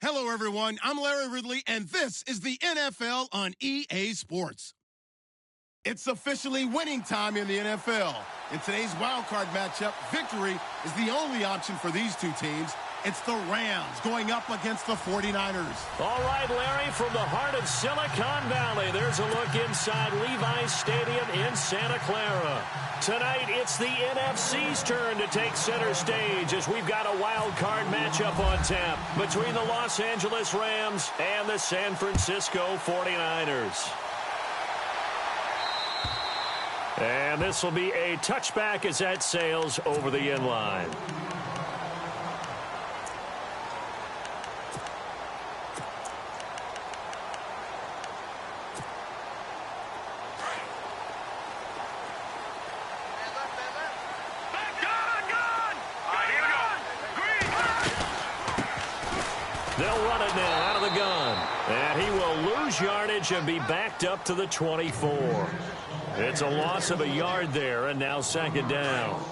Hello, everyone. I'm Larry Ridley, and this is the NFL on EA Sports. It's officially winning time in the NFL. In today's wildcard matchup, victory is the only option for these two teams. It's the Rams going up against the 49ers. All right, Larry, from the heart of Silicon Valley, there's a look inside Levi's Stadium in Santa Clara. Tonight, it's the NFC's turn to take center stage as we've got a wild card matchup on tap between the Los Angeles Rams and the San Francisco 49ers. And this will be a touchback as that sails over the end line. They'll run it now out of the gun. And he will lose yardage and be backed up to the 24. It's a loss of a yard there, and now second down.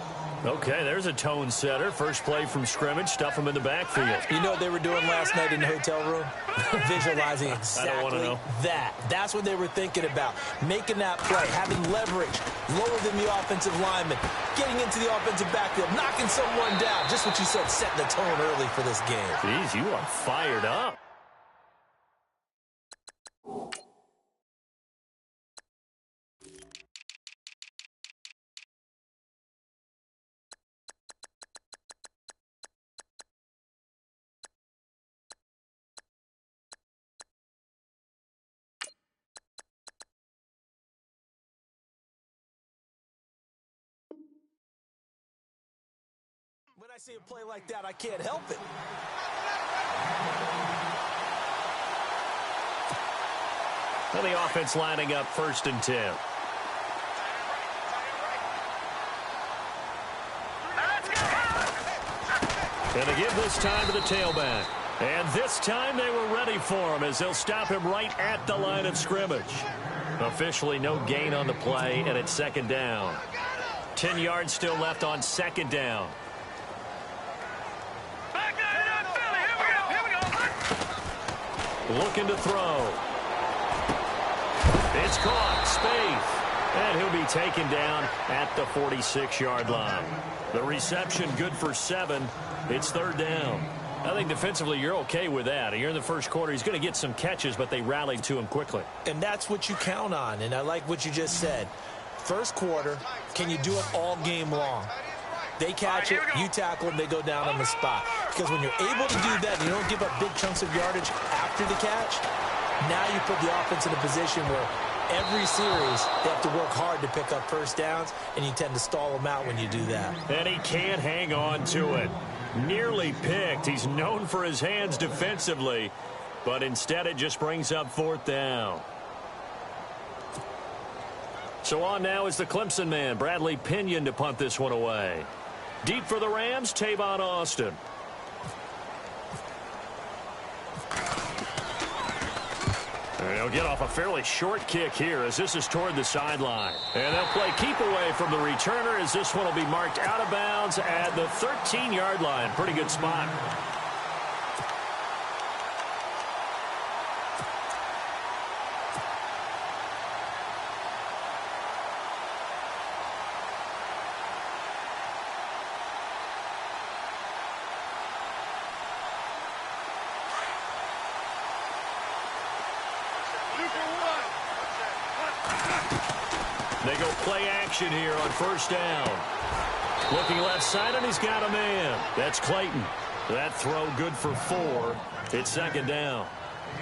Okay, there's a tone setter. First play from scrimmage, stuff him in the backfield. You know what they were doing last night in the hotel room? Visualizing exactly that. That's what they were thinking about. Making that play, having leverage, lower than the offensive lineman, getting into the offensive backfield, knocking someone down. Just what you said, setting the tone early for this game. Jeez, you are fired up. When I see a play like that, I can't help it. And the offense lining up 1st and 10. And they give this time to the tailback. And this time they were ready for him as they'll stop him right at the line of scrimmage. Officially no gain on the play, and it's second down. 10 yards still left on second down. Looking to throw. It's caught. Spaeth. And he'll be taken down at the 46-yard line. The reception good for 7. It's third down. I think defensively you're okay with that. You're in the first quarter. He's going to get some catches, but they rallied to him quickly. And that's what you count on, and I like what you just said. First quarter, can you do it all game long? They catch it, you tackle them, they go down on the spot. Because when you're able to do that and you don't give up big chunks of yardage after the catch, now you put the offense in a position where every series they have to work hard to pick up first downs, and you tend to stall them out when you do that. And he can't hang on to it. Nearly picked. He's known for his hands defensively, but instead it just brings up 4th down. So on now is the Clemson man, Bradley Pinion, to punt this one away. Deep for the Rams, Tavon Austin. And he'll get off a fairly short kick here as this is toward the sideline. And they'll play keep away from the returner as this one will be marked out of bounds at the 13-yard line. Pretty good spot. They go play action here on first down. Looking left side, and he's got a man. That's Clayton. That throw good for 4. It's second down.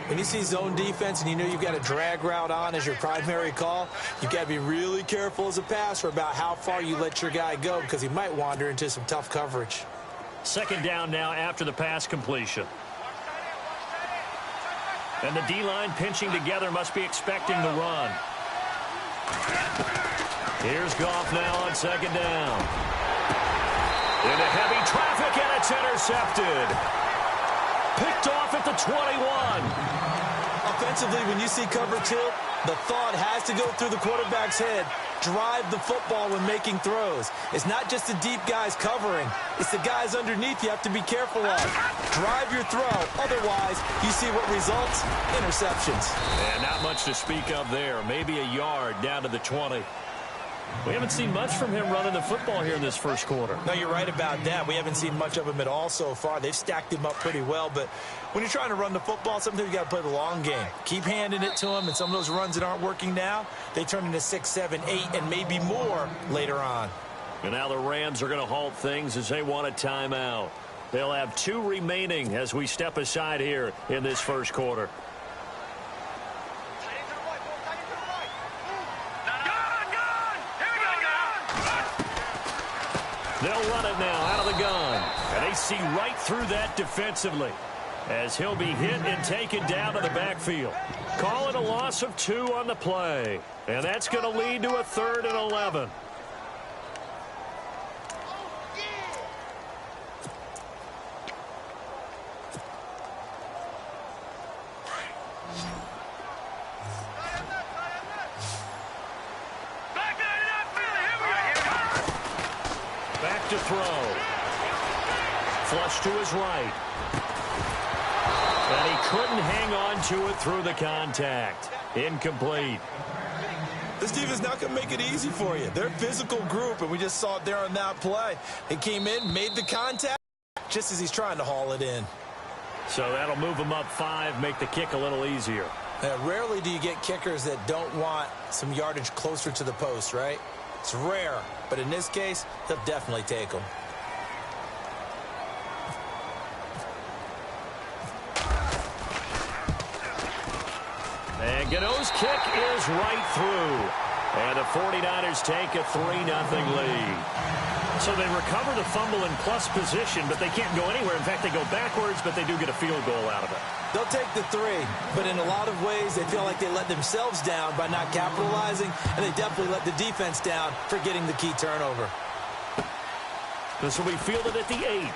When you see zone defense and you know you've got a drag route on as your primary call, you've got to be really careful as a passer about how far you let your guy go because he might wander into some tough coverage. Second down now after the pass completion. And the D-line pinching together must be expecting the run. Here's Goff now on second down. Into heavy traffic, and it's intercepted. Picked off at the 21. Offensively, when you see cover 2, the thought has to go through the quarterback's head. drive the football when making throws. It's not just the deep guys covering. It's the guys underneath you have to be careful of. Drive your throw. Otherwise, you see what results? Interceptions. And not much to speak of there. Maybe a yard down to the 20. We haven't seen much from him running the football here in this first quarter. No, you're right about that. We haven't seen much of him at all so far. They've stacked him up pretty well, but when you're trying to run the football, sometimes you got to play the long game. Keep handing it to him, and some of those runs that aren't working now, they turn into 6, 7, 8, and maybe more later on. And now the Rams are going to halt things as they want a timeout. They'll have 2 remaining as we step aside here in this first quarter. They'll run it now out of the gun. And they see right through that defensively as he'll be hit and taken down to the backfield. Call it a loss of 2 on the play. And that's going to lead to a 3rd and 11. Back to throw. Flush to his right. And he couldn't hang on to it through the contact. Incomplete. This defense not going to make it easy for you. They're a physical group, and we just saw it there on that play. They came in, made the contact, just as he's trying to haul it in. So that'll move him up 5, make the kick a little easier. Rarely do you get kickers that don't want some yardage closer to the post, right? It's rare, but in this case, they'll definitely take them. And Gano's kick is right through. And the 49ers take a 3-0 lead. So they recover the fumble in plus position, but they can't go anywhere. In fact, they go backwards, but they do get a field goal out of it. They'll take the 3, but in a lot of ways, they feel like they let themselves down by not capitalizing, and they definitely let the defense down for getting the key turnover. This will be fielded at the 8.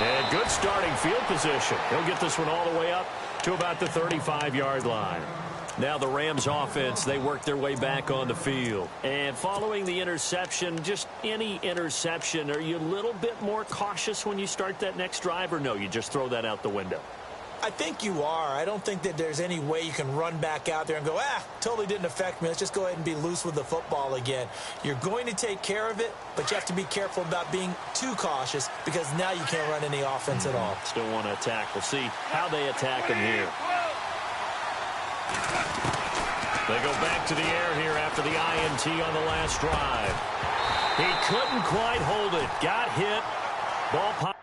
And good starting field position. He'll get this one all the way up to about the 35-yard line. Now the Rams offense, they work their way back on the field. And following the interception, just any interception, are you a little bit more cautious when you start that next drive, or no, you just throw that out the window? I think you are. I don't think that there's any way you can run back out there and go, totally didn't affect me. Let's just go ahead and be loose with the football again. You're going to take care of it, but you have to be careful about being too cautious because now you can't run any offense at all. Still want to attack. We'll see how they attack him here. They go back to the air here after the INT on the last drive. He couldn't quite hold it. Got hit. Ball pop.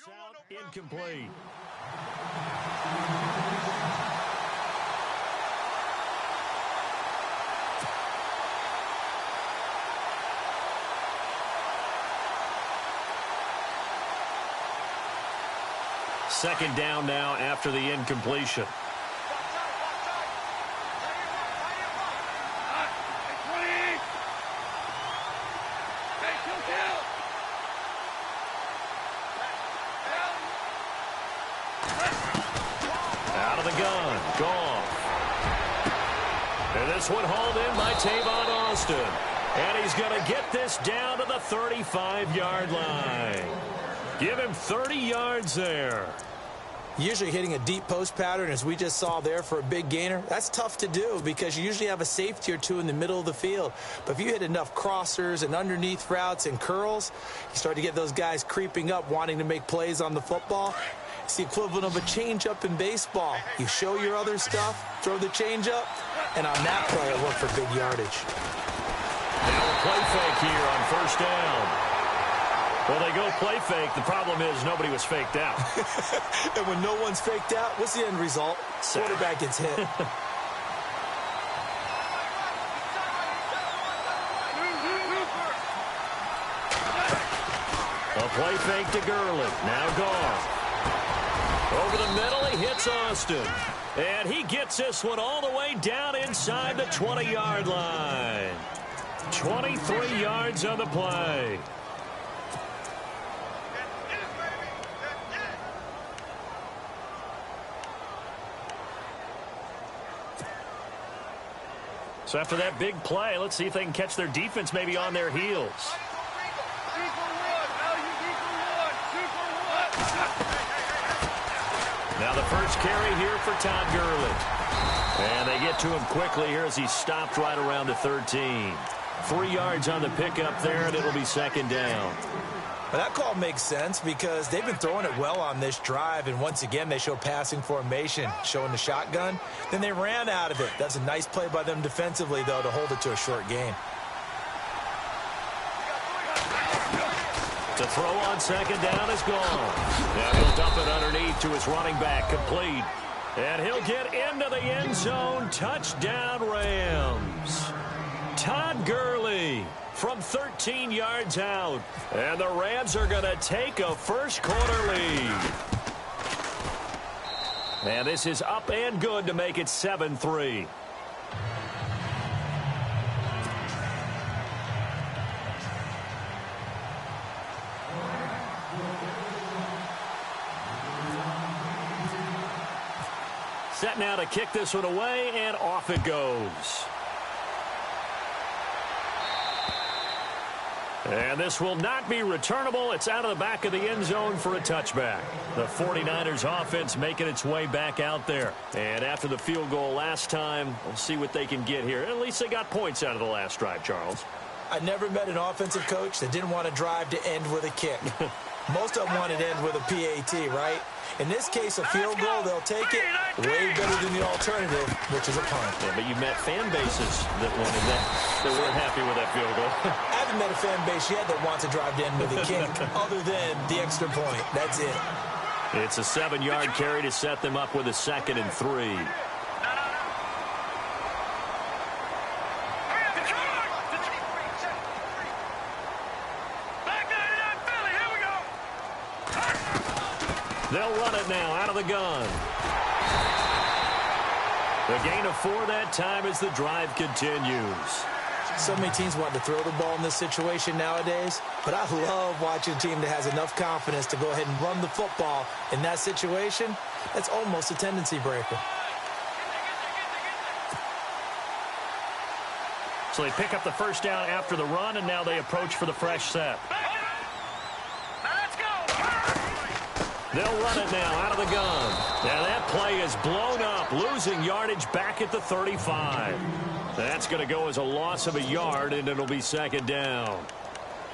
Out, incomplete. Second down now after the incompletion. Out of the gun, Goff. And this one hauled in by Tavon Austin. And he's going to get this down to the 35-yard line. Give him 30 yards there. Usually hitting a deep post pattern, as we just saw there for a big gainer, that's tough to do because you usually have a safety or 2 in the middle of the field. But if you hit enough crossers and underneath routes and curls, you start to get those guys creeping up wanting to make plays on the football. It's the equivalent of a changeup in baseball. You show your other stuff, throw the changeup, and on that play, it worked for big yardage. Now a play fake here on first down. Well, they go play fake. The problem is nobody was faked out. And when no one's faked out, what's the end result? Quarterback gets hit. A play fake to Gurley. Now Goff. Over the middle, he hits Austin. And he gets this one all the way down inside the 20-yard line. 23 yards on the play. So after that big play, let's see if they can catch their defense maybe on their heels. Now the first carry here for Todd Gurley. And they get to him quickly here as he stopped right around the 13. 3 yards on the pickup there, and it'll be second down. Well, that call makes sense because they've been throwing it well on this drive, and once again they show passing formation, showing the shotgun. Then they ran out of it. That's a nice play by them defensively, though, to hold it to a short gain. The throw on second down is gone. Now he'll dump it underneath to his running back, complete. And he'll get into the end zone. Touchdown, Rams. Todd Gurley from 13 yards out. And the Rams are going to take a first-quarter lead. And this is up and good to make it 7-3. Set now to kick this one away, and off it goes. And this will not be returnable. It's out of the back of the end zone for a touchback. The 49ers offense making its way back out there. And after the field goal last time, we'll see what they can get here. At least they got points out of the last drive, Charles. I never met an offensive coach that didn't want to drive to end with a kick. Most of them want to end with a PAT, right? In this case, a field goal, they'll take it way better than the alternative, which is a punt. Yeah, but you met fan bases that wanted that weren't happy with that field goal. I haven't met a fan base yet that wants to drive to end with a kick, other than the extra point. That's it. It's a 7-yard carry to set them up with a 2nd and 3. They'll run it now out of the gun. The gain of 4 that time as the drive continues. So many teams want to throw the ball in this situation nowadays, but I love watching a team that has enough confidence to go ahead and run the football in that situation. That's almost a tendency breaker. So they pick up the first down after the run, and now they approach for the fresh set. They'll run it now out of the gun. Now that play is blown up, losing yardage back at the 35. That's going to go as a loss of a yard, and it'll be second down.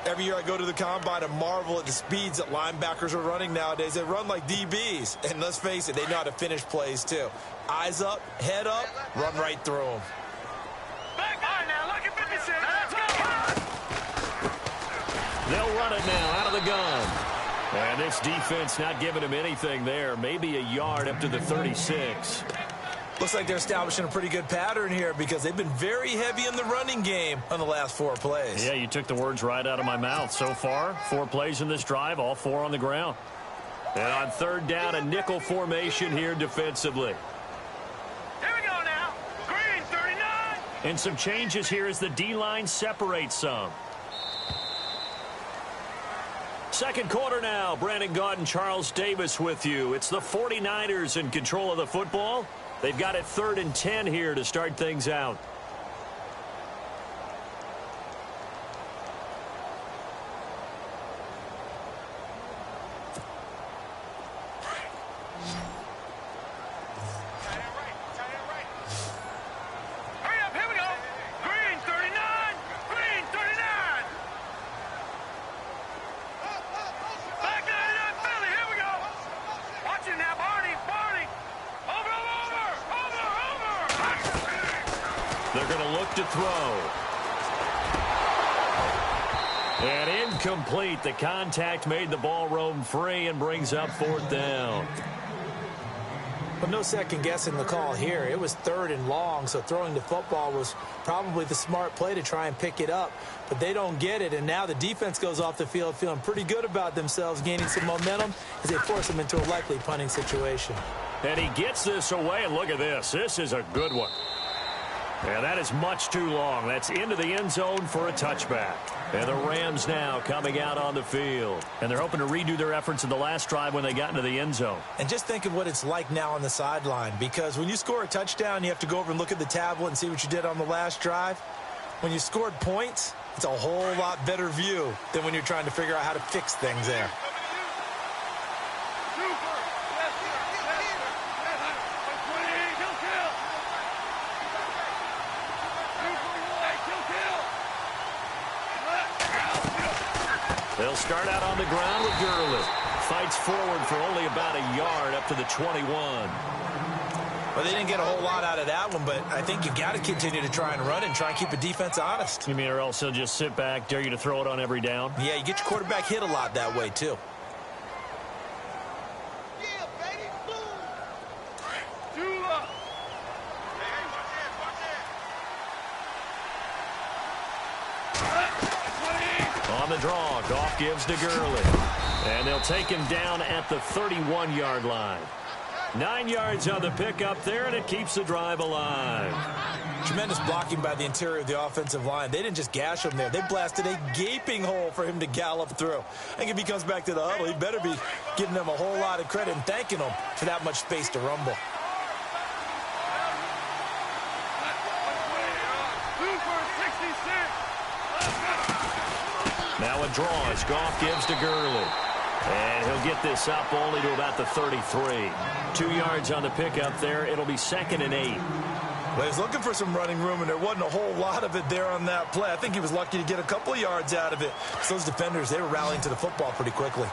Every year I go to the combine and marvel at the speeds that linebackers are running nowadays. They run like DBs. And let's face it, they know how to finish plays too. Eyes up, head up, run right through them. They'll run it now out of the gun. And this defense not giving him anything there. Maybe a yard up to the 36. Looks like they're establishing a pretty good pattern here because they've been very heavy in the running game on the last 4 plays. Yeah, you took the words right out of my mouth. So far, 4 plays in this drive, all 4 on the ground. And on third down, a nickel formation here defensively. Here we go now. Green, 39. And some changes here as the D-line separates some. Second quarter now. Brandon Gaudin, Charles Davis with you. It's the 49ers in control of the football. They've got it 3rd and 10 here to start things out. Hurry up, here we go. Green, 39. Green, 39. Back 99, Philly, here we go. Watch it now, Barney. Over. They're going to look to throw. And incomplete. The contact made the ball roam free and brings up 4th down. But no second guessing the call here. It was 3rd and long, so throwing the football was probably the smart play to try and pick it up. But they don't get it, and now the defense goes off the field feeling pretty good about themselves, gaining some momentum as they force them into a likely punting situation. And he gets this away, and look at this. This is a good one. And that is much too long. That's into the end zone for a touchback. And the Rams now coming out on the field. And they're hoping to redo their efforts in the last drive when they got into the end zone. And just think of what it's like now on the sideline, because when you score a touchdown, you have to go over and look at the tablet and see what you did on the last drive. When you scored points, it's a whole lot better view than when you're trying to figure out how to fix things there. They'll start out on the ground with Gurley. Fights forward for only about a yard up to the 21. Well, they didn't get a whole lot out of that one, but I think you've got to continue to try and run and try and keep the defense honest. You mean or else he'll just sit back, dare you to throw it on every down? Yeah, you get your quarterback hit a lot that way, too. On the draw, Goff gives to Gurley. And they'll take him down at the 31-yard line. 9 yards on the pickup there, and it keeps the drive alive. Tremendous blocking by the interior of the offensive line. They didn't just gash him there. They blasted a gaping hole for him to gallop through. I think if he comes back to the huddle, he better be giving them a whole lot of credit and thanking them for that much space to rumble. Now a draw as Goff gives to Gurley. And he'll get this up only to about the 33. 2 yards on the pickup there. It'll be 2nd and 8. Well, he was looking for some running room, and there wasn't a whole lot of it there on that play. I think he was lucky to get a couple of yards out of it. So those defenders, they were rallying to the football pretty quickly.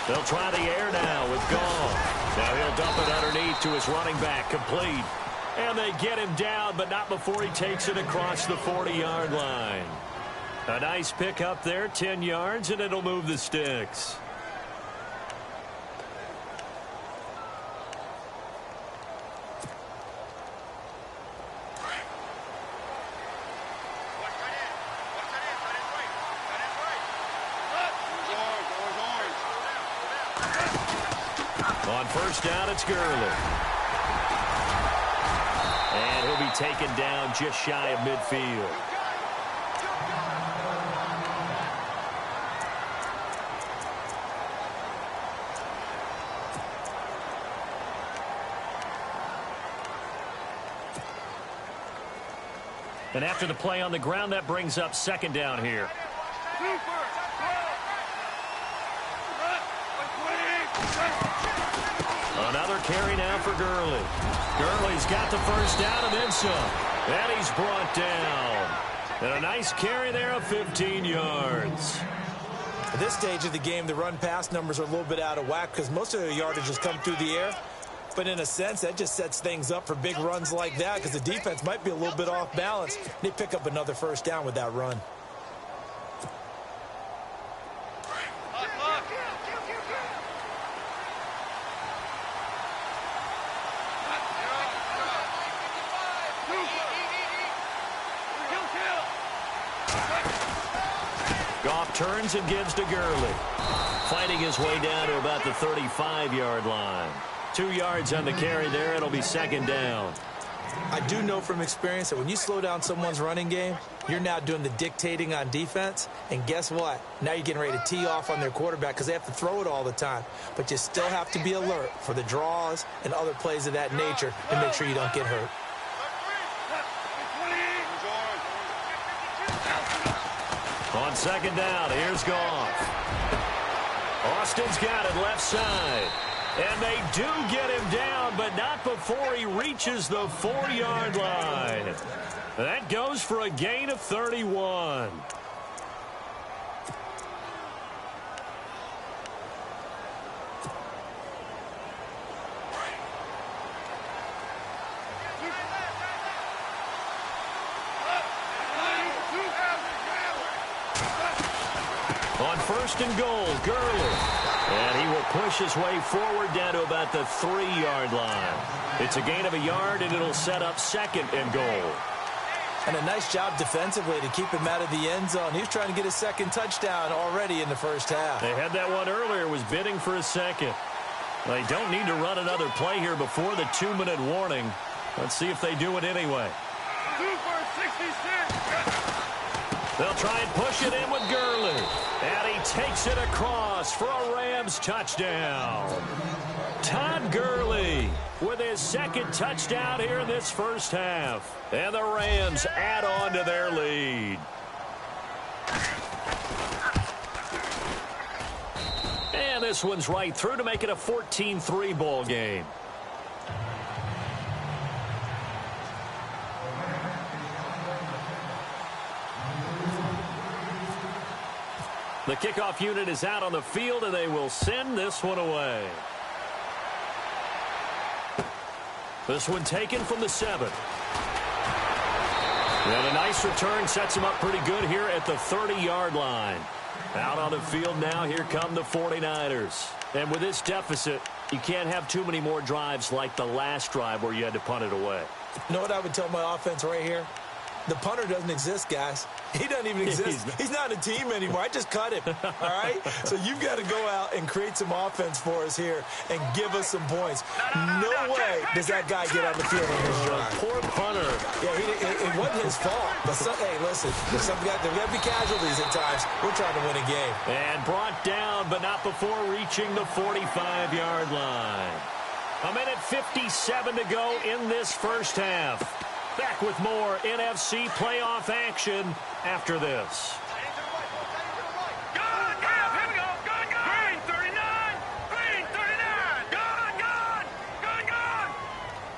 They'll try the air now with Goff. Now he'll dump it underneath to his running back, complete. And they get him down, but not before he takes it across the 40-yard line. A nice pick up there, 10 yards, and it'll move the sticks. On first down, it's Gurley. And he'll be taken down just shy of midfield. And after the play on the ground, that brings up 2nd down here. Another carry now for Gurley. Gurley's got the first down and then some. And he's brought down. And a nice carry there of 15 yards. At this stage of the game, the run-pass numbers are a little bit out of whack because most of their yardage has come through the air. But in a sense, that just sets things up for big runs like that because the defense might be a little bit off balance. They pick up another first down with that run. Goff turns and gives to Gurley. Fighting his way down to about the 35-yard line. 2 yards on the carry there. It'll be 2nd down. I do know from experience that when you slow down someone's running game, you're now doing the dictating on defense. And guess what? Now you're getting ready to tee off on their quarterback because they have to throw it all the time. But you still have to be alert for the draws and other plays of that nature and make sure you don't get hurt. On 2nd down, here's Goff. Austin's got it left side. And they do get him down, but not before he reaches the 4-yard line. That goes for a gain of 31. On 1st and goal, Gurley. And he will push his way forward down to about the 3-yard line. It's a gain of a yard, and it'll set up 2nd and goal. And a nice job defensively to keep him out of the end zone. He was trying to get his 2nd touchdown already in the first half. They had that one earlier, was bidding for a 2nd. They don't need to run another play here before the 2-minute warning. Let's see if they do it anyway. 2 for 66. They'll try and push it in with Gurley. And he takes it across for a Rams touchdown. Todd Gurley with his 2nd touchdown here in this first half. And the Rams add on to their lead. And this one's right through to make it a 14-3 ball game. The kickoff unit is out on the field, and they will send this one away. This one taken from the 7. And a nice return sets him up pretty good here at the 30-yard line. Out on the field now, here come the 49ers. And with this deficit, you can't have too many more drives like the last drive where you had to punt it away. You know what I would tell my offense right here? The punter doesn't exist, guys. He doesn't even exist. He's not a team anymore. I just cut him, all right? So you've got to go out and create some offense for us here and give us some points. No way does that guy get on the field on this drive. Poor punter. Yeah, it wasn't his fault. But, hey, listen, there's got to be casualties at times. We're trying to win a game. And brought down, but not before reaching the 45-yard line. A minute 57 to go in this first half. Back with more NFC playoff action after this. Gun, gun, here we go. Gun, gun. Green 39. Green 39. Gun, gun. Gun, gun.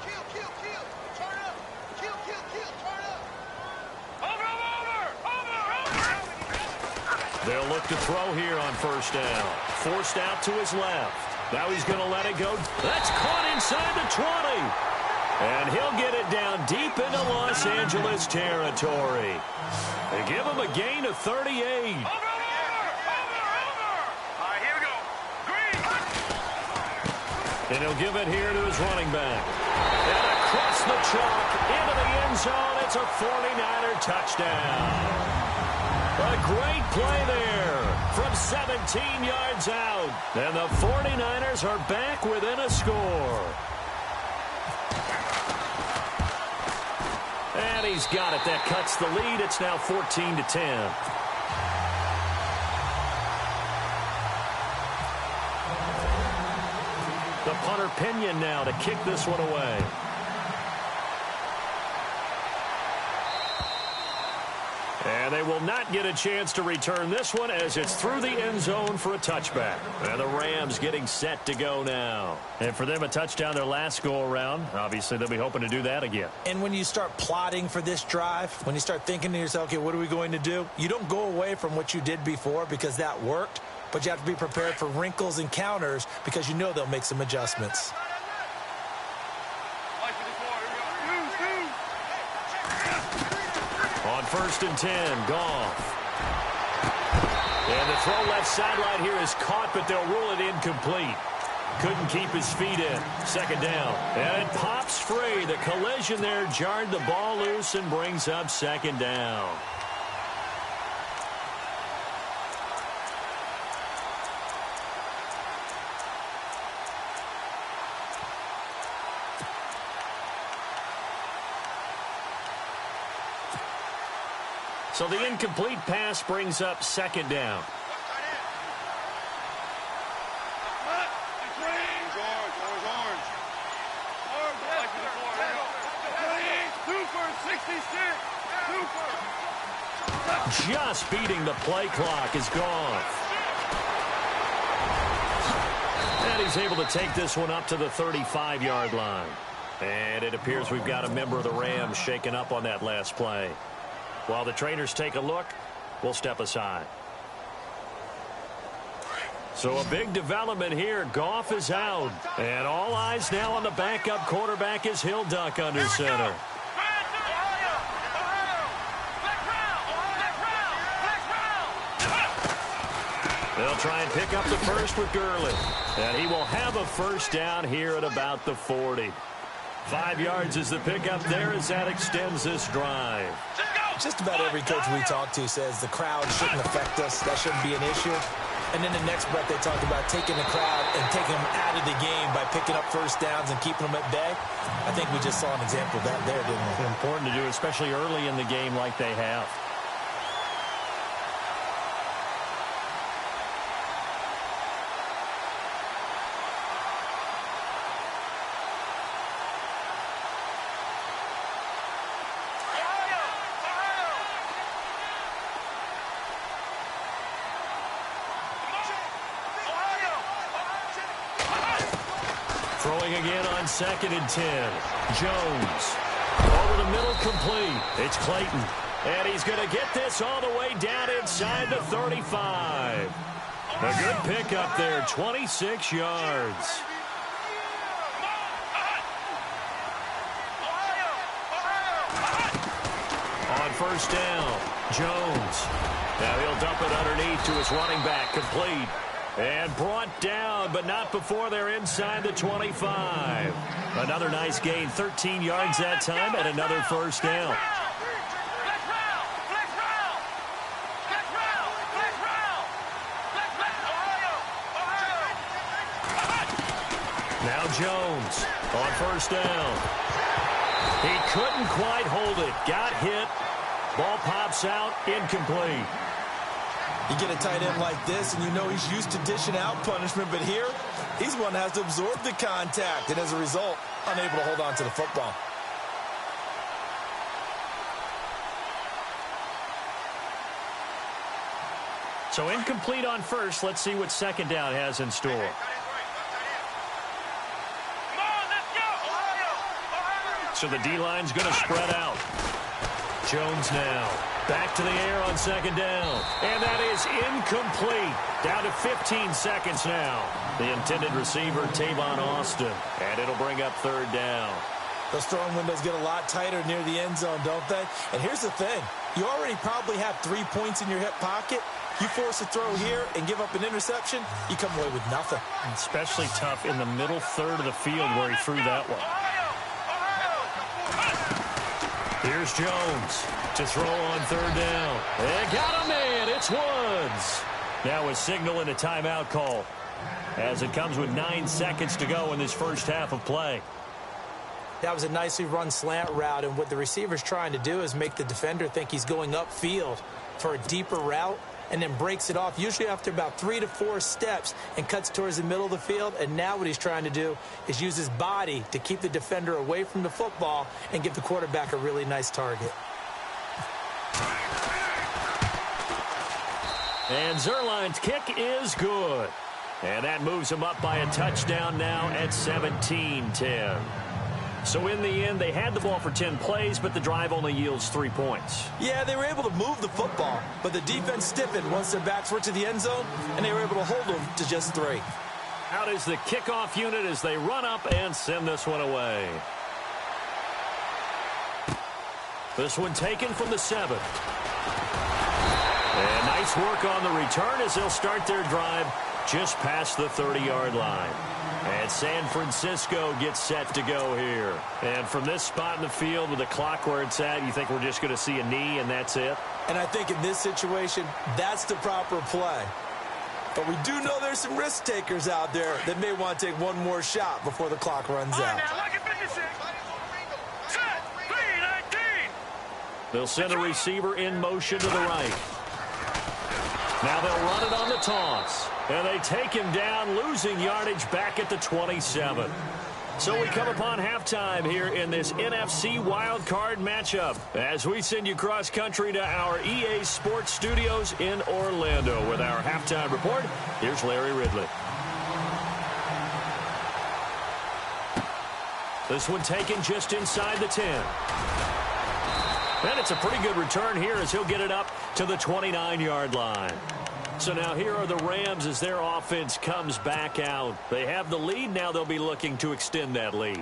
Kill, kill, kill. Turn up. Kill, kill, kill. Turn up. Over, over, over, over. They'll look to throw here on first down. Forced out to his left. Now he's going to let it go. That's caught inside the 20. And he'll get it down deep into Los Angeles territory. They give him a gain of 38. Over, over, over. All right, here we go. Green. And he'll give it here to his running back. And across the chalk into the end zone. It's a 49er touchdown. A great play there from 17 yards out. And the 49ers are back within a score. And he's got it. That cuts the lead. It's now 14-10. The punter Pinion now to kick this one away. And they will not get a chance to return this one as it's through the end zone for a touchback. And the Rams getting set to go now. And for them, a touchdown their last go-around. Obviously, they'll be hoping to do that again. And when you start plotting for this drive, when you start thinking to yourself, okay, what are we going to do? You don't go away from what you did before because that worked, but you have to be prepared for wrinkles and counters because you know they'll make some adjustments. On 1st and 10, Goff. And the throw left sideline here is caught, but they'll rule it incomplete. Couldn't keep his feet in. 2nd down. And it pops free. The collision there jarred the ball loose and brings up 2nd down. So the incomplete pass brings up 2nd down. Just beating the play clock is gone. And he's able to take this one up to the 35-yard line. And it appears we've got a member of the Rams shaken up on that last play. While the trainers take a look, we'll step aside. So a big development here. Goff is out. And all eyes now on the backup quarterback as he'll duck under center. They'll try and pick up the first with Gurley. And he will have a first down here at about the 40. 5 yards is the pickup there as that extends this drive. Just about every coach we talk to says the crowd shouldn't affect us. That shouldn't be an issue. And then the next breath they talk about taking the crowd and taking them out of the game by picking up first downs and keeping them at bay. I think we just saw an example of that there, didn't we? It's important to do, especially early in the game like they have. Throwing again on 2nd and 10. Jones. Over the middle, complete. It's Clayton. And he's going to get this all the way down inside the 35. A good pickup there, 26 yards. On first down, Jones. Now he'll dump it underneath to his running back, complete. And brought down, but not before they're inside the 25. Another nice gain, 13 yards that time, and another first down. Now Jones on first down. He couldn't quite hold it. Got hit. Ball pops out, incomplete. You get a tight end like this, and you know he's used to dishing out punishment, but here, he's one that has to absorb the contact, and as a result, unable to hold on to the football. So incomplete on first. Let's see what second down has in store. So the D-line's going to spread out. Jones now. Back to the air on second down. And that is incomplete. Down to 15 seconds now. The intended receiver, Tavon Austin. And it'll bring up third down. Those throwing windows get a lot tighter near the end zone, don't they? And here's the thing. You already probably have 3 points in your hip pocket. You force a throw here and give up an interception, you come away with nothing. Especially tough in the middle third of the field where he threw that one. Here's Jones to throw on third down. And got a man. It's Woods. Now a signal and a timeout call as it comes with 9 seconds to go in this first half of play. That was a nicely run slant route, and what the receiver's trying to do is make the defender think he's going upfield for a deeper route and then breaks it off, usually after about 3 to 4 steps, and cuts towards the middle of the field. And now what he's trying to do is use his body to keep the defender away from the football and give the quarterback a really nice target. And Zerline's kick is good. And that moves him up by a touchdown now at 17-10. So in the end, they had the ball for 10 plays, but the drive only yields 3 points. Yeah, they were able to move the football, but the defense stiffened once their backs were to the end zone, and they were able to hold them to just 3. Out is the kickoff unit as they run up and send this one away. This one taken from the 7. And nice work on the return as they'll start their drive just past the 30-yard line. And San Francisco gets set to go here. And from this spot in the field with the clock where it's at, you think we're just going to see a knee and that's it? And I think in this situation, that's the proper play. But we do know there's some risk takers out there that may want to take one more shot before the clock runs out. They'll send a receiver in motion to the right. Now they'll run it on the toss. And they take him down, losing yardage back at the 27. So we come upon halftime here in this NFC wildcard matchup as we send you cross-country to our EA Sports Studios in Orlando with our halftime report. Here's Larry Ridley. This one taken just inside the 10. And it's a pretty good return here as he'll get it up to the 29-yard line. So now here are the Rams as their offense comes back out. They have the lead. Now they'll be looking to extend that lead.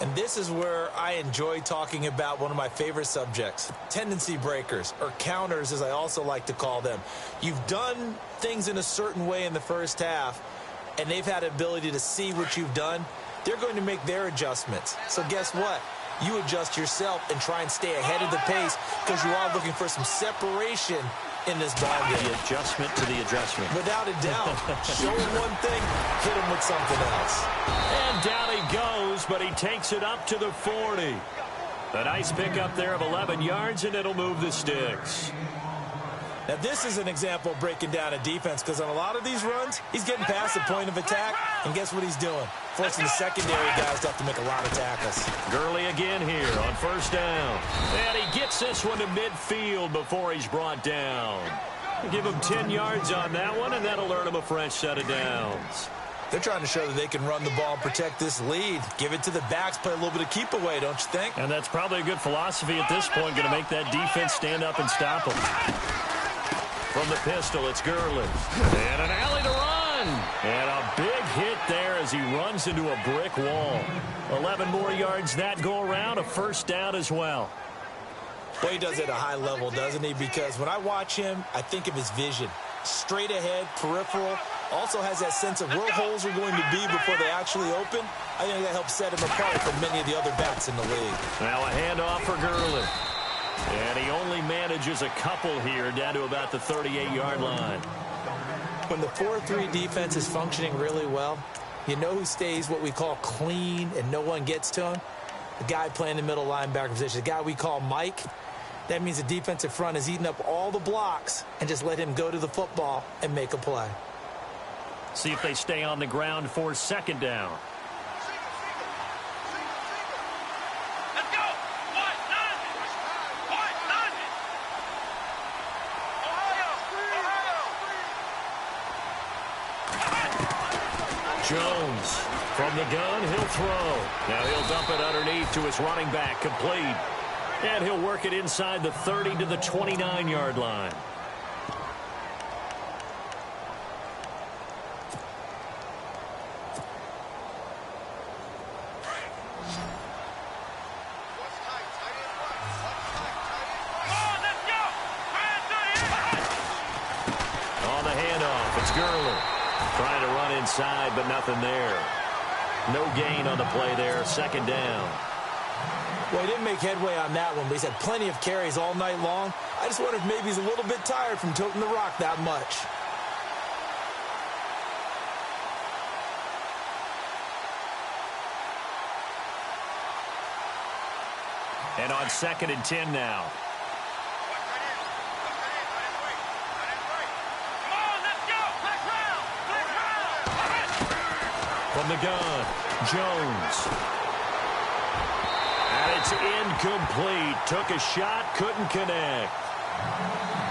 And this is where I enjoy talking about one of my favorite subjects, tendency breakers, or counters as I also like to call them. You've done things in a certain way in the first half, and they've had the ability to see what you've done. They're going to make their adjustments. So guess what? You adjust yourself and try and stay ahead of the pace because you are looking for some separation in this ball game. The adjustment to the adjustment. Without a doubt. Show him one thing, hit him with something else. And down he goes, but he takes it up to the 40. A nice pickup there of 11 yards, and it'll move the sticks. Now, this is an example of breaking down a defense because on a lot of these runs, he's getting past the point of attack, and guess what he's doing? Forcing the secondary guys to have to make a lot of tackles. Gurley again here on first down. And he gets this one to midfield before he's brought down. Give him 10 yards on that one, and that'll earn him a fresh set of downs. They're trying to show that they can run the ball and protect this lead. Give it to the backs, play a little bit of keep away, don't you think? And that's probably a good philosophy at this point, going to make that defense stand up and stop them. From the pistol, it's Gurley. And an alley to run. And a big hit there as he runs into a brick wall. 11 more yards that go around, a first down as well. Well, he does it at a high level, doesn't he? Because when I watch him, I think of his vision. Straight ahead, peripheral. Also has that sense of where holes are going to be before they actually open. I think that helps set him apart from many of the other backs in the league. Now a handoff for Gurley. And he only manages a couple here down to about the 38-yard line. When the 4-3 defense is functioning really well, you know who stays what we call clean and no one gets to him? The guy playing the middle linebacker position, the guy we call Mike. That means the defensive front is eating up all the blocks and just let him go to the football and make a play. See if they stay on the ground for second down. Jones from the gun, he'll throw. Now he'll dump it underneath to his running back, complete. And he'll work it inside the 30 to the 29-yard line. On the handoff, it's Gurley. Trying to run inside, but nothing there. No gain on the play there, second down. Well, he didn't make headway on that one, but he's had plenty of carries all night long. I just wonder if maybe he's a little bit tired from toting the rock that much. And on 2nd and 10 now. From the gun, Jones. And it's incomplete. Took a shot, couldn't connect.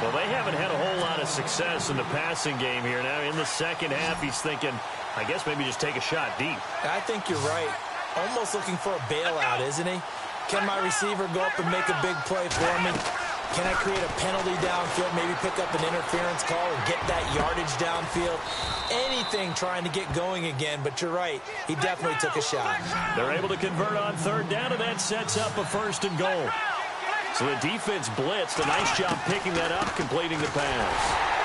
Well, they haven't had a whole lot of success in the passing game here. Now, in the second half, he's thinking, I guess maybe just take a shot deep. I think you're right. Almost looking for a bailout, isn't he? Can my receiver go up and make a big play for me? Can I create a penalty downfield, maybe pick up an interference call and get that yardage downfield? Anything trying to get going again, but you're right. He definitely took a shot. They're able to convert on third down, and that sets up a 1st and goal. So the defense blitzed. A nice job picking that up, completing the pass.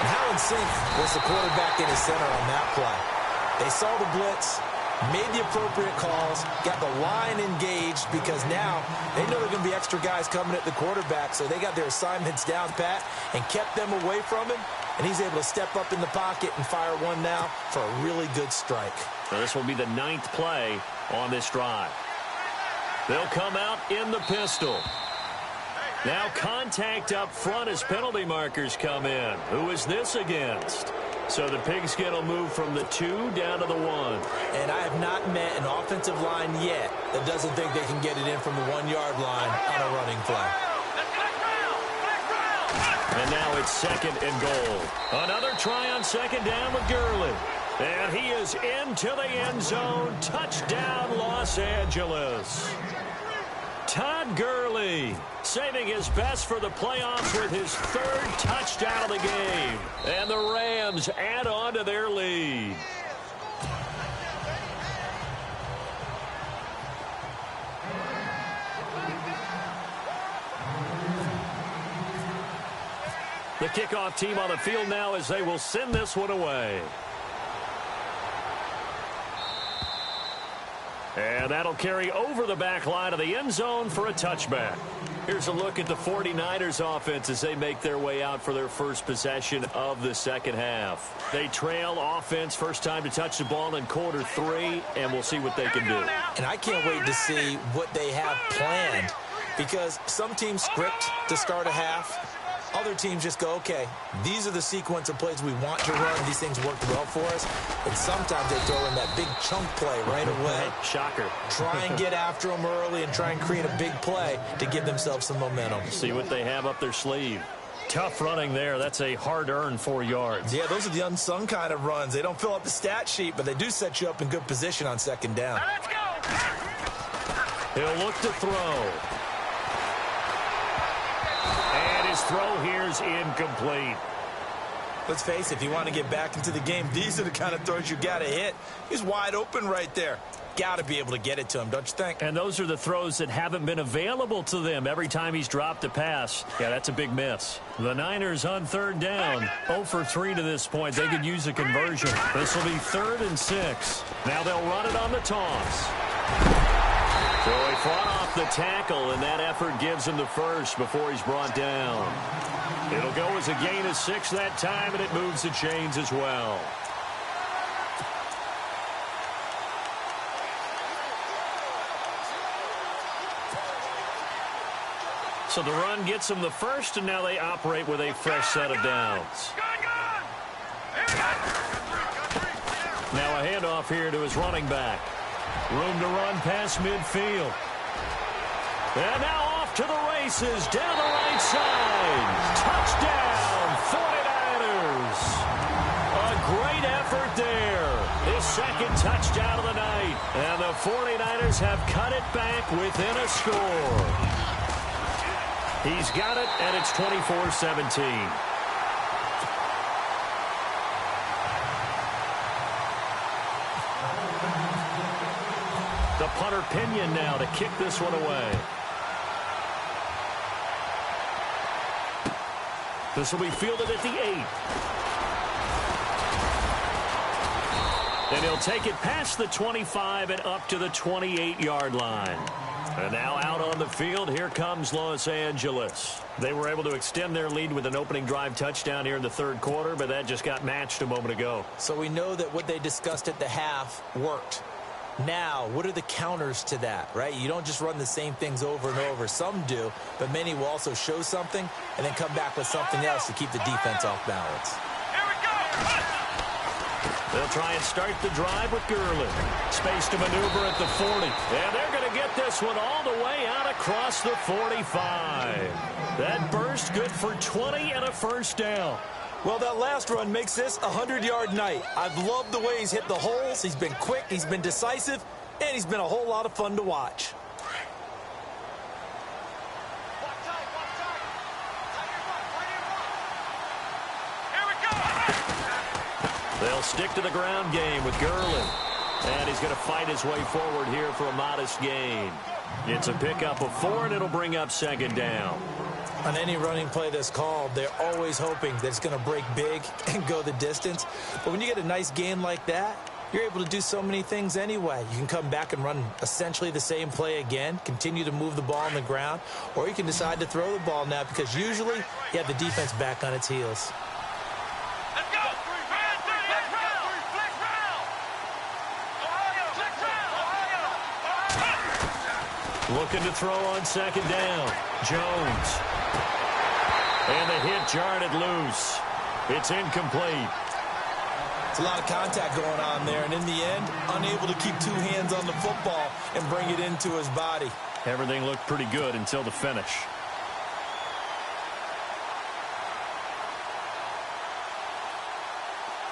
And how in sync was the quarterback in his center on that play? They saw the blitz, made the appropriate calls, got the line engaged because now they know there are going to be extra guys coming at the quarterback, so they got their assignments down pat and kept them away from him, and he's able to step up in the pocket and fire one now for a really good strike. So this will be the 9th play on this drive. They'll come out in the pistol. Now contact up front as penalty markers come in. Who is this against? So the pigskin will move from the 2 down to the 1. And I have not met an offensive line yet that doesn't think they can get it in from the 1-yard line on a running play. And now it's 2nd and goal. Another try on 2nd down with Gurley. And he is into the end zone. Touchdown, Los Angeles. Todd Gurley saving his best for the playoffs with his 3rd touchdown of the game. And the Rams add on to their lead. The kickoff team on the field now as they will send this one away. And that'll carry over the back line of the end zone for a touchback. Here's a look at the 49ers offense as they make their way out for their first possession of the second half. They trail offense, first time to touch the ball in quarter 3, and we'll see what they can do. And I can't wait to see what they have planned, because some teams script to start a half. Other teams just go, okay, these are the sequence of plays we want to run. These things worked well for us. And sometimes they throw in that big chunk play right away. Shocker. Try and get after them early and try and create a big play to give themselves some momentum. See what they have up their sleeve. Tough running there. That's a hard-earned 4 yards. Yeah, those are the unsung kind of runs. They don't fill up the stat sheet, but they do set you up in good position on second down. Now let's go. He'll look to throw. And his throw here's incomplete. Let's face it, if you want to get back into the game, these are the kind of throws you got to hit. He's wide open right there. Got to be able to get it to him, don't you think? And those are the throws that haven't been available to them every time he's dropped a pass. Yeah, that's a big miss. The Niners on third down. 0 for 3 to this point. They could use a conversion. This will be 3rd and 6. Now they'll run it on the toss. So he fought off the tackle, and that effort gives him the first before he's brought down. It'll go as a gain of 6 that time, and it moves the chains as well. So the run gets them the first, and now they operate with a fresh set of downs. Now a handoff here to his running back. Room to run past midfield. And now off to the races down the right side. Touchdown, 49ers. A great effort there. His second touchdown of the night. And the 49ers have cut it back within a score. He's got it, and it's 24-17. The punter Pinion now to kick this one away. This will be fielded at the 8. And he'll take it past the 25 and up to the 28-yard line. And now out on the field, here comes Los Angeles. They were able to extend their lead with an opening drive touchdown here in the third quarter, but that just got matched a moment ago. So we know that what they discussed at the half worked. Now, what are the counters to that, right? You don't just run the same things over and over. Some do, but many will also show something and then come back with something else to keep the defense off balance. Here we go. They'll try and start the drive with Gurley. Space to maneuver at the 40. And they're going to get this one all the way out across the 45. That burst good for 20 and a first down. Well, that last run makes this a 100-yard night. I've loved the way he's hit the holes. He's been quick, he's been decisive, and he's been a whole lot of fun to watch. Here we go. They'll stick to the ground game with Gurley. And he's going to fight his way forward here for a modest gain. It's a pickup of 4, and it'll bring up second down. On any running play that's called, they're always hoping that it's going to break big and go the distance. But when you get a nice gain like that, you're able to do so many things anyway. You can come back and run essentially the same play again, continue to move the ball on the ground, or you can decide to throw the ball now because usually you have the defense back on its heels. Let's go. Flex round. Ohio, flex round. Looking to throw on second down. Jones. And the hit jarred it loose. It's incomplete. It's a lot of contact going on there, and in the end, unable to keep 2 hands on the football and bring it into his body. Everything looked pretty good until the finish.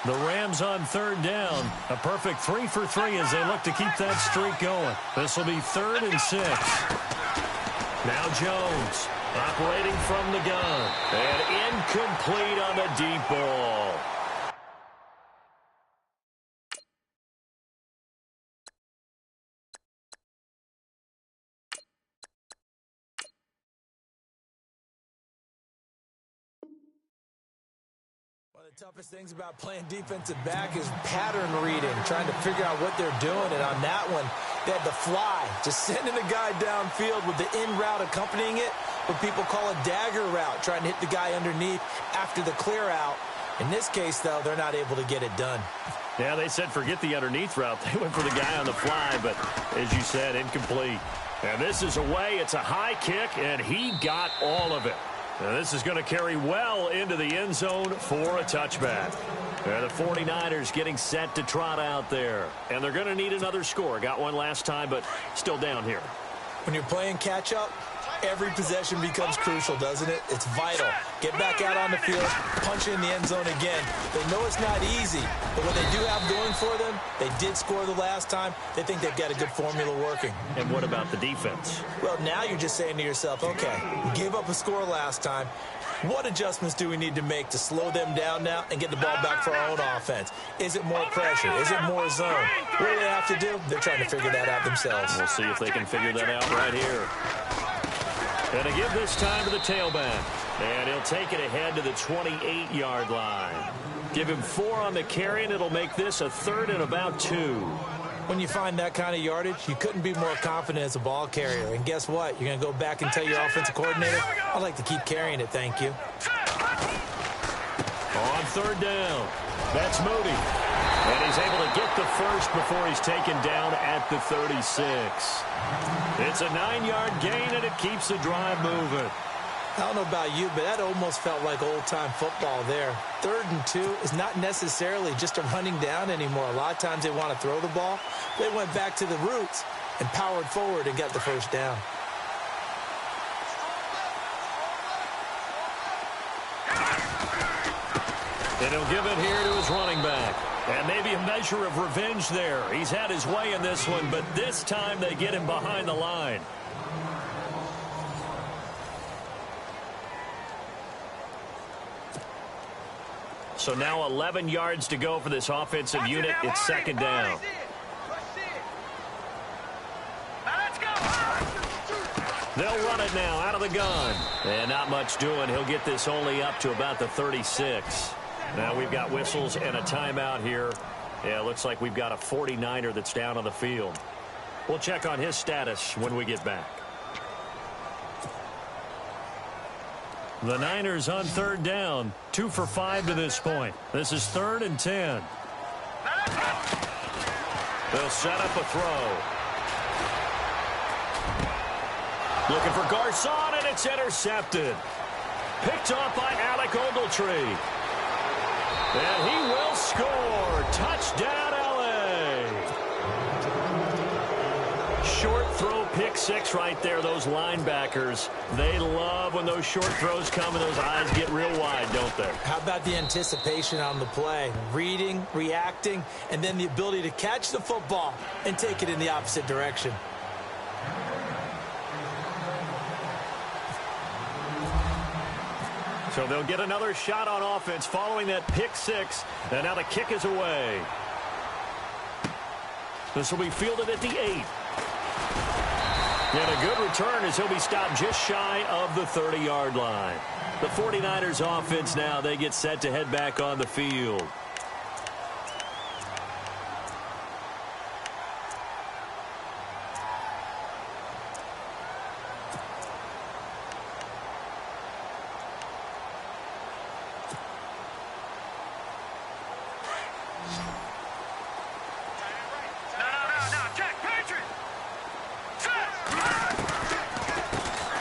The Rams on third down. A perfect 3 for 3 as they look to keep that streak going. This will be 3rd and 6. Now Jones operating from the gun. And incomplete on the deep ball. The toughest things about playing defensive back is pattern reading, trying to figure out what they're doing. And on that one, they had the fly, just sending a guy downfield with the in route accompanying it, what people call a dagger route, trying to hit the guy underneath after the clear out. In this case, though, they're not able to get it done. Yeah, they said forget the underneath route. They went for the guy on the fly, but as you said, incomplete. And this is away. It's a high kick, and he got all of it. Now, this is going to carry well into the end zone for a touchback. The 49ers getting set to trot out there. And they're going to need another score. Got one last time, but still down here. When you're playing catch-up, every possession becomes crucial, doesn't it? It's vital. Get back out on the field, punch in the end zone again. They know it's not easy, but what they do have going for them, they did score the last time. They think they've got a good formula working. And what about the defense? Well, now you're just saying to yourself, okay, we gave up a score last time. What adjustments do we need to make to slow them down now and get the ball back for our own offense? Is it more pressure? Is it more zone? What do they have to do? They're trying to figure that out themselves. We'll see if they can figure that out right here. And to give this time to the tailback. And he'll take it ahead to the 28-yard line. Give him 4 on the carry, and it'll make this a 3rd and about 2. When you find that kind of yardage, you couldn't be more confident as a ball carrier. And guess what? You're going to go back and tell your offensive coordinator, I'd like to keep carrying it, thank you. On 3rd down, that's Moody. And he's able to get the first before he's taken down at the 36. It's a 9-yard gain, and it keeps the drive moving. I don't know about you, but that almost felt like old-time football there. 3rd and 2 is not necessarily just a running down anymore. A lot of times they want to throw the ball. They went back to the roots and powered forward and got the first down. And he'll give it here to his running back. And maybe a measure of revenge there. He's had his way in this one, but this time they get him behind the line. So now 11 yards to go for this offensive unit. It's 2nd down. They'll run it now out of the gun. And not much doing. He'll get this only up to about the 36. Now we've got whistles and a timeout here. Yeah, it looks like we've got a 49er that's down on the field. We'll check on his status when we get back. The Niners on 3rd down. 2 for 5 to this point. This is 3rd and 10. They'll set up a throw. Looking for Garcon, and it's intercepted. Picked off by Alec Ogletree. And he will score. Touchdown, L.A. Short throw, pick 6 right there. Those linebackers, they love when those short throws come and those eyes get real wide, don't they? How about the anticipation on the play? Reading, reacting, and then the ability to catch the football and take it in the opposite direction. So they'll get another shot on offense following that pick 6. And now the kick is away. This will be fielded at the 8. And a good return as he'll be stopped just shy of the 30-yard line. The 49ers offense now, they get set to head back on the field.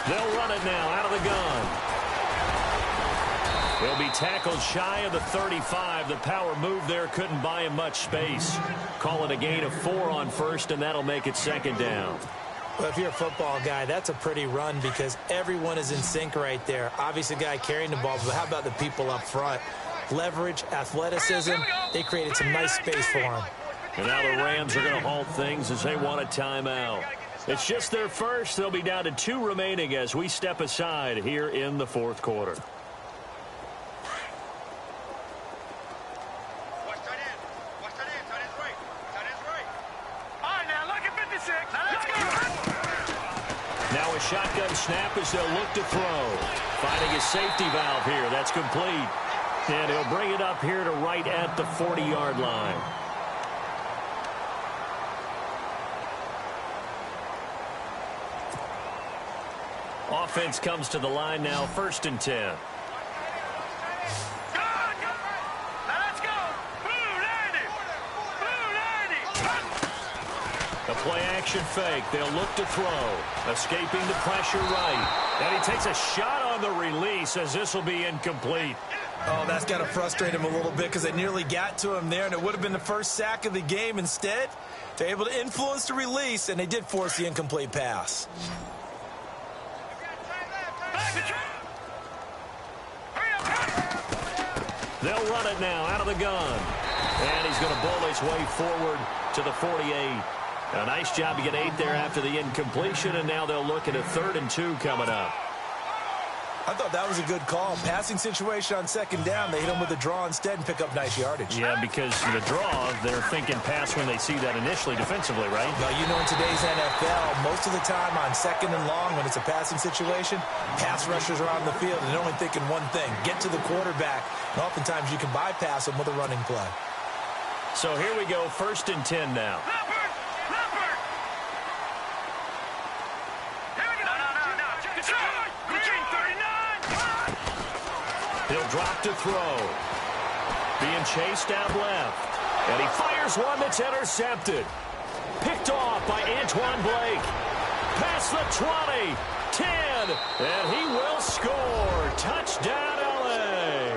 They'll run it now out of the gun. He'll be tackled shy of the 35. The power move there couldn't buy him much space. Call it a gain of 4 on 1st, and that'll make it 2nd down. Well, if you're a football guy, that's a pretty run because everyone is in sync right there. Obviously, the guy carrying the ball, but how about the people up front? Leverage, athleticism, they created some nice space for him. And now the Rams are going to halt things as they want a timeout. It's just their first. They'll be down to 2 remaining as we step aside here in the 4th quarter. Now a shotgun snap as they'll look to throw. Finding a safety valve here. That's complete. And he'll bring it up here to right at the 40-yard line. Offense comes to the line now, 1st and 10. A play-action fake. They'll look to throw. Escaping the pressure right. And he takes a shot on the release as this will be incomplete. Oh, that's got to frustrate him a little bit because they nearly got to him there, and it would have been the first sack of the game. Instead, they're able to influence the release, and they did force the incomplete pass. They'll run it now out of the gun. And he's going to bowl his way forward to the 48. A nice job to get 8 there after the incompletion, and now they'll look at a 3rd and 2 coming up. I thought that was a good call. Passing situation on 2nd down. They hit him with a draw instead and pick up nice yardage. Yeah, because the draw, they're thinking pass when they see that initially defensively, right? Well, you know, in today's NFL, most of the time on 2nd and long, when it's a passing situation, pass rushers are on the field and they're only thinking one thing, get to the quarterback. And oftentimes you can bypass them with a running play. So here we go, 1st and 10 now. He'll drop to throw. Being chased out left. And he fires one that's intercepted. Picked off by Antoine Blake. Past the 20, 10, and he will score. Touchdown, LA.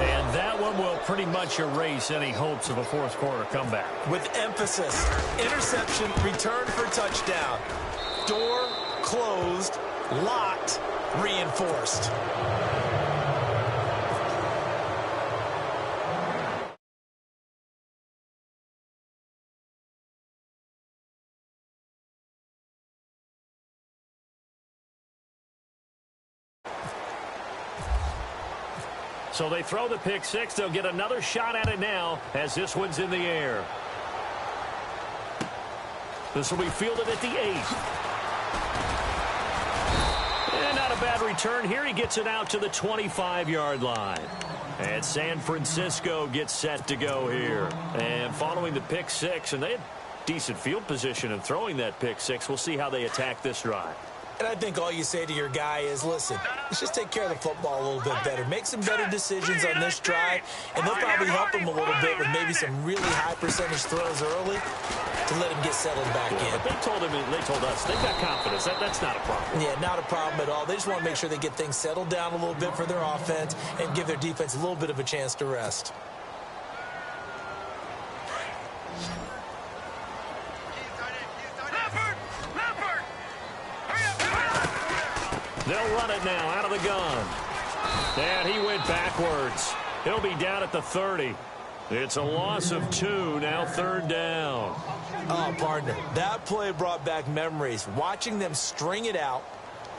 And that one will pretty much erase any hopes of a 4th quarter comeback. With emphasis, interception, return for touchdown. Door closed, locked, reinforced. So they throw the pick 6. They'll get another shot at it now as this one's in the air. This will be fielded at the 8. And not a bad return here. He gets it out to the 25-yard line. And San Francisco gets set to go here. And following the pick 6, and they had decent field position in throwing that pick 6. We'll see how they attack this drive. And I think all you say to your guy is, listen, let's just take care of the football a little bit better. Make some better decisions on this drive, and they'll probably help him a little bit with maybe some really high percentage throws early to let him get settled back in. But they told us they've got confidence. That's not a problem. Yeah, not a problem at all. They just want to make sure they get things settled down a little bit for their offense and give their defense a little bit of a chance to rest. They'll run it now out of the gun. And he went backwards. He'll be down at the 30. It's a loss of 2, now 3rd down. Oh, partner, that play brought back memories. Watching them string it out,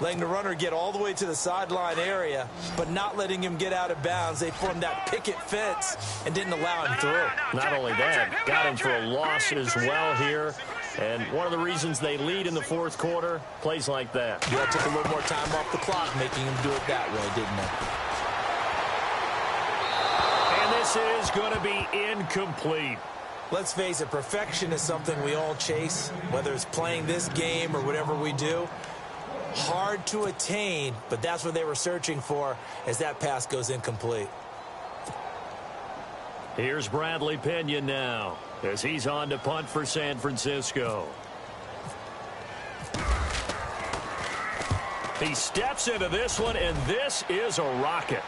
letting the runner get all the way to the sideline area, but not letting him get out of bounds. They formed that picket fence and didn't allow him through. Not only that, got him for a loss as well here. And one of the reasons they lead in the 4th quarter, plays like that. Yeah, took a little more time off the clock, making him do it that way, didn't it? And this is going to be incomplete. Let's face it, perfection is something we all chase, whether it's playing this game or whatever we do. Hard to attain, but that's what they were searching for as that pass goes incomplete. Here's Bradley Pinion now as he's on to punt for San Francisco. He steps into this one, and this is a rocket.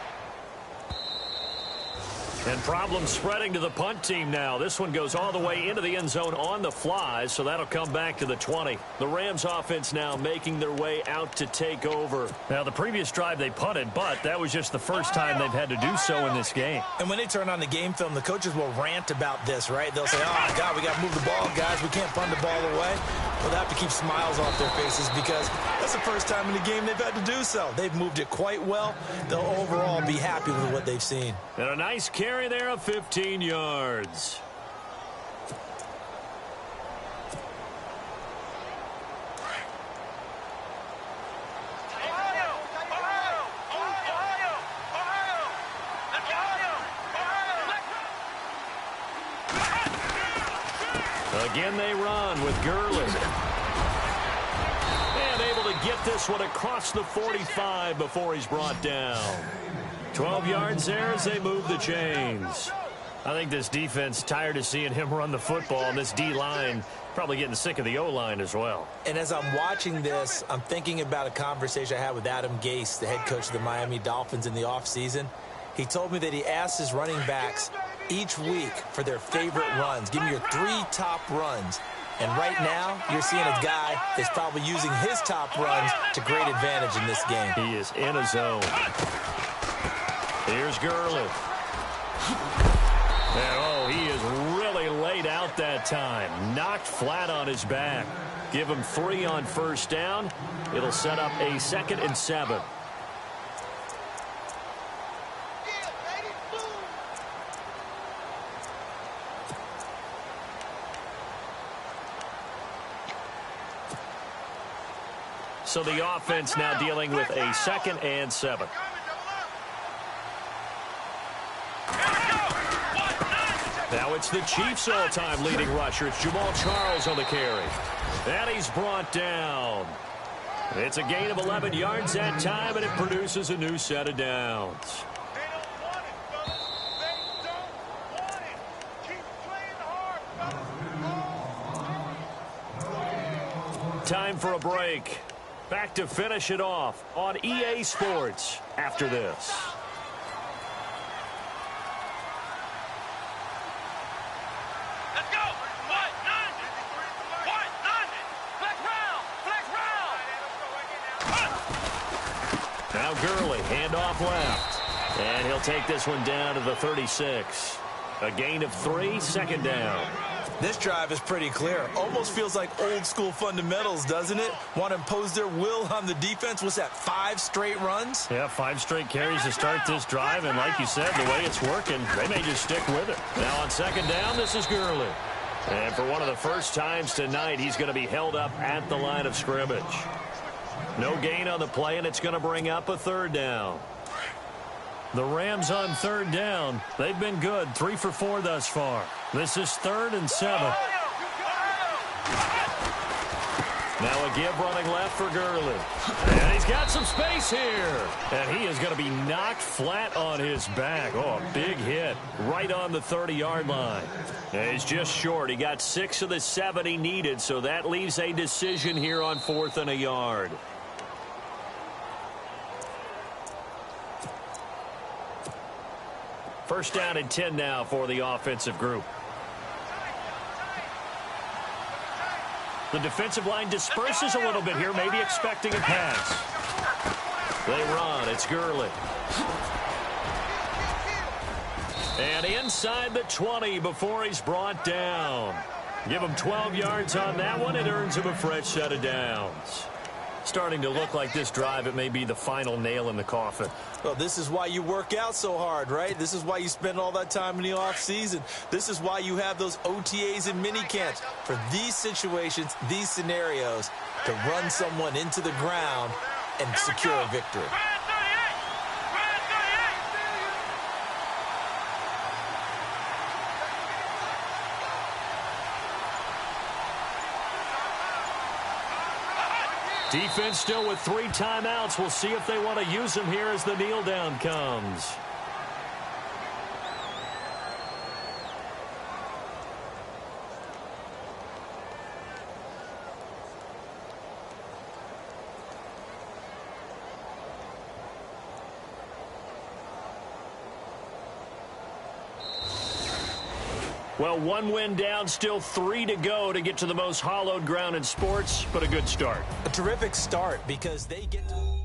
And problems spreading to the punt team now. This one goes all the way into the end zone on the fly, so that'll come back to the 20. The Rams offense now making their way out to take over. Now, the previous drive they punted, but that was just the first time they've had to do so in this game. And when they turn on the game film, the coaches will rant about this, right? They'll say, oh, God, we got to move the ball, guys. We can't punt the ball away. Well, they have to keep smiles off their faces because that's the first time in the game they've had to do so. They've moved it quite well. They'll overall be happy with what they've seen. And a nice carry there of 15 yards. Again they run with Gurley. And able to get this one across the 45 before he's brought down. 12 yards there as they move the chains. I think this defense tired of seeing him run the football, and this D-line probably getting sick of the O-line as well. And as I'm watching this, I'm thinking about a conversation I had with Adam Gase, the head coach of the Miami Dolphins in the offseason. He told me that he asked his running backs each week for their favorite runs. Give me your 3 top runs. And right now, you're seeing a guy that's probably using his top runs to great advantage in this game. He is in a zone. Here's Gurley. And, oh, he is really laid out that time. Knocked flat on his back. Give him 3 on first down. It'll set up a 2nd and 7. So the offense now dealing with a 2nd and 7. Now it's the Chiefs' all-time leading rusher. It's Jamal Charles on the carry. And he's brought down. It's a gain of 11 yards that time, and it produces a new set of downs. Time for a break. Back to finish it off on EA Sports after this. Let's go. What? None. What? None. Flex round. Flex round. Now Gurley, handoff left. And he'll take this one down to the 36. A gain of 3, 2nd down. This drive is pretty clear. Almost feels like old school fundamentals, doesn't it? Want to impose their will on the defense. What's that, 5 straight runs? Yeah, 5 straight carries to start this drive. And like you said, the way it's working, they may just stick with it. Now on 2nd down, this is Gurley. And for one of the first times tonight, he's going to be held up at the line of scrimmage. No gain on the play, and it's going to bring up a 3rd down. The Rams on 3rd down. They've been good, 3 for 4 thus far. This is 3rd and 7. Now a give running left for Gurley. And he's got some space here. And he is going to be knocked flat on his back. Oh, a big hit right on the 30-yard line. And he's just short. He got 6 of the 7 he needed, so that leaves a decision here on 4th and a yard. First down and 10 now for the offensive group. The defensive line disperses a little bit here, maybe expecting a pass. They run. It's Gurley. And inside the 20 before he's brought down. Give him 12 yards on that one. It earns him a fresh set of downs. Starting to look like this drive, it may be the final nail in the coffin. Well, this is why you work out so hard, right? This is why you spend all that time in the offseason. This is why you have those OTAs and mini camps. For these situations, these scenarios, to run someone into the ground and secure a victory. Defense still with 3 timeouts. We'll see if they want to use them here as the kneel down comes. Well, 1 win down, still 3 to go to get to the most hallowed ground in sports, but a good start. A terrific start because they get to...